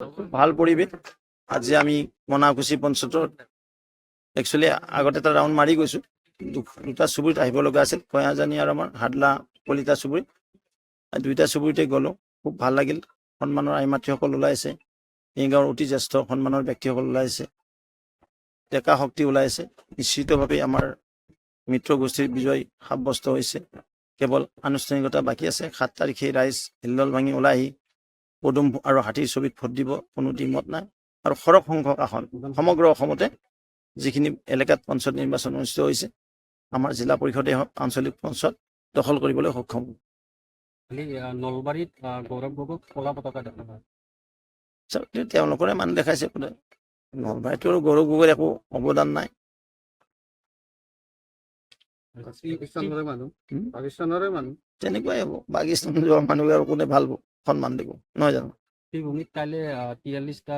ভাল পৰিৱেশ। আজি আমি মনাকুছি পঞ্চায়তত একচুৱেলি আগতে এটা ৰাউণ্ড মাৰি গৈছোঁ। দুটা চুবুৰীত আহিব লগা আছিল, কয়াজানি আৰু আমাৰ হাদলা কলিতা চুবুৰী। দুইটা চুবুৰীতে গ'লোঁ, খুব ভাল লাগিল। সন্মানৰ আই মাতৃসকল ওলাইছে, এই গাঁৱৰ অতি জ্যেষ্ঠ সন্মানৰ ব্যক্তিসকল ওলাইছে, ডেকা শক্তি ওলাইছে। নিশ্চিতভাৱে আমাৰ মিত্ৰ গোষ্ঠীৰ বিজয় সাব্যস্ত হৈছে। কেৱল আনুষ্ঠানিকতা বাকী আছে। 7 তাৰিখে ৰাইজ হিলদল ভাঙি ওলাই আহি পদুম আৰু হাতীৰ ছবিত ভোট দিব, কোনো দ্বিমত নাই। আৰু সৰহ সংখ্যক আসন সমগ্ৰ অসমতে যিখিনি এলেকাত পঞ্চায়ত নিৰ্বাচন অনুষ্ঠিত হৈছে, আমাৰ জিলা পৰিষদে হওক আঞ্চলিক পঞ্চায়ত দখল কৰিবলৈ সক্ষম। নলবাৰীত গৌৰৱ গগৈক কলা পতাকা দেখা পায়। তেওঁলোকৰে মানুহ দেখাইছে বোলে। নলবাৰীতো আৰু গৌৰৱ গগৈৰ একো অৱদান নাই। তেনেকুৱাই হ'ব। পাকিস্তান যোৱা মানুহে আৰু কোনে ভাল সন্মান দিব, নহয় জানো? সেই ভূমিত কাইলৈ 43টা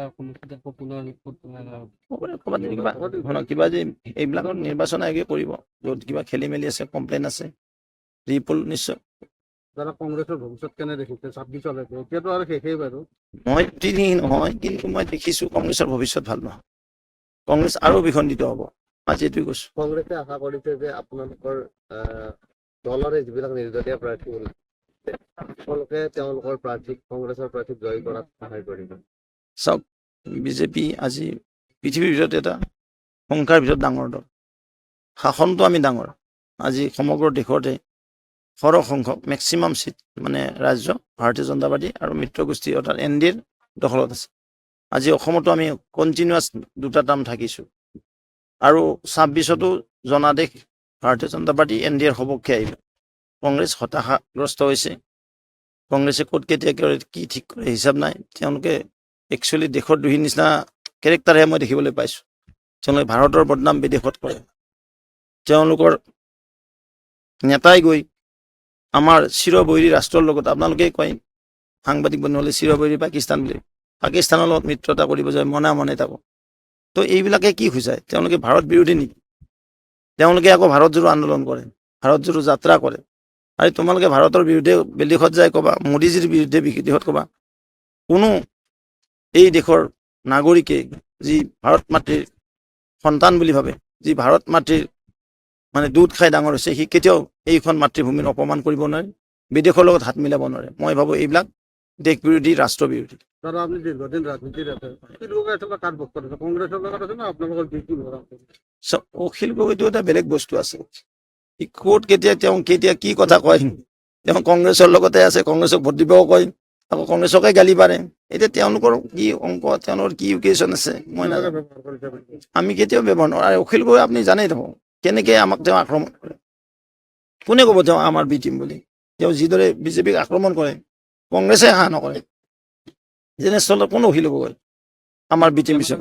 কিবা যে এইবিলাকৰ নিৰ্বাচন আয়োগে কৰিব, য'ত কিবা খেলি মেলি আছে, কমপ্লেইন আছে, ৰিপল নিশ্চয়। কংগ্ৰেছৰ ভৱিষ্যত কেনে দেখিছে 26 এতিয়াতো আৰু শেষেই বাৰু। মই তিনি নহয়, কিন্তু মই দেখিছোঁ কংগ্ৰেছৰ ভৱিষ্যত ভাল নহয়। কংগ্ৰেছ আৰু বিখণ্ডিত হ'ব। আজি এইটোৱে কৈছোঁ। কংগ্ৰেছে আশা কৰিছে যে আপোনালোকৰ দলৰে যিবিলাক নিৰ্দলীয় প্ৰাৰ্থী ওলাইছে, সকলোকে তেওঁলোকৰ প্ৰাৰ্থীক কংগ্ৰেছৰ প্ৰাৰ্থীক জয় কৰাত সহায় কৰিব। চাওক, বিজেপি আজি পৃথিৱীৰ ভিতৰত এটা সংখ্যাৰ ভিতৰত ডাঙৰ দল। শাসনটো আমি ডাঙৰ। আজি সমগ্ৰ দেশতে সৰহ সংখ্যক মেক্সিমাম চিট মানে ৰাজ্য ভাৰতীয় জনতা পাৰ্টি আৰু মিত্ৰ গোষ্ঠী অৰ্থাৎ NDA দখলত আছে। আজি অসমতো আমি কণ্টিনিউৱাছ 2টা টাৰ্ম থাকিছোঁ। আৰু 26তো জনাদেশ ভাৰতীয় জনতা পাৰ্টি NDAৰ সপক্ষে আহিব। কংগ্ৰেছ হতাশাগ্ৰস্ত হৈছে। কংগ্ৰেছে ক'ত কেতিয়া কি ঠিক কৰে হিচাপ নাই। তেওঁলোকে একচুৱেলি দেশৰ দ্ৰোহীৰ নিচিনা কেৰেক্টাৰহে মই দেখিবলৈ পাইছোঁ। তেওঁলোকে ভাৰতৰ বদনাম বিদেশত কৰে। তেওঁলোকৰ নেতাই গৈ আমাৰ চিৰবৈৰী ৰাষ্ট্ৰৰ লগত, আপোনালোকে কয় সাংবাদিক বনোৱালে চিৰবৈৰী পাকিস্তান বুলি, পাকিস্তানৰ লগত মিত্ৰতা কৰিব যায় মনে থাকো। তো এইবিলাকে কি বুজায়? তেওঁলোকে ভাৰত বিৰোধী নেকি? তেওঁলোকে আকৌ ভাৰত জোড়ো আন্দোলন কৰে, ভাৰত জোড়ো যাত্ৰা কৰে। আৰু তোমালোকে ভাৰতৰ বিৰুদ্ধে বিদেশত যায় ক'বা, মোদীজীৰ বিৰুদ্ধে বিদেশত ক'বা। কোনো এই দেশৰ নাগৰিকে যি ভাৰত মাতৃৰ সন্তান বুলি ভাবে, যি ভাৰত মাতৃৰ মানে দুধ খাই ডাঙৰ হৈছে, সি কেতিয়াও এইখন মাতৃভূমিৰ অপমান কৰিব নোৱাৰে, বিদেশৰ লগত হাত মিলাব নোৱাৰে। মই ভাবোঁ এইবিলাক দেশ বিৰোধী, ৰাষ্ট্ৰ বিৰোধী। আপুনি দীৰ্ঘদিন ৰাজনীতিত আছে, কংগ্ৰেছৰ লগত আছে না আপোনালোকৰ অখিল গগৈটো এটা বেলেগ বস্তু আছে। ক'ত কেতিয়া কি কথা কয়, তেওঁ কংগ্ৰেছৰ লগতে আছে, কংগ্ৰেছক ভোট দিবও কয়, আকৌ কংগ্ৰেছকে গালি পাৰে। এতিয়া তেওঁলোকৰ কি অংক, তেওঁলোকৰ কি ইকুৱেশ্যন আছে মই নাজানো। আমি কেতিয়াও ব্যৱহাৰ নকৰোঁ। আৰু অখিল গগৈ আপুনি জানেই দেখোন কেনেকৈ আমাক তেওঁ আক্ৰমণ কৰে। কোনে ক'ব তেওঁ আমাৰ বি টিম বুলি? তেওঁ যিদৰে বিজেপিক আক্ৰমণ কৰে, কংগ্ৰেছে সাহ নকৰে। যেনে স্থলত কোনো অখিল গগৈ আমাৰ বি টিম বিচাৰ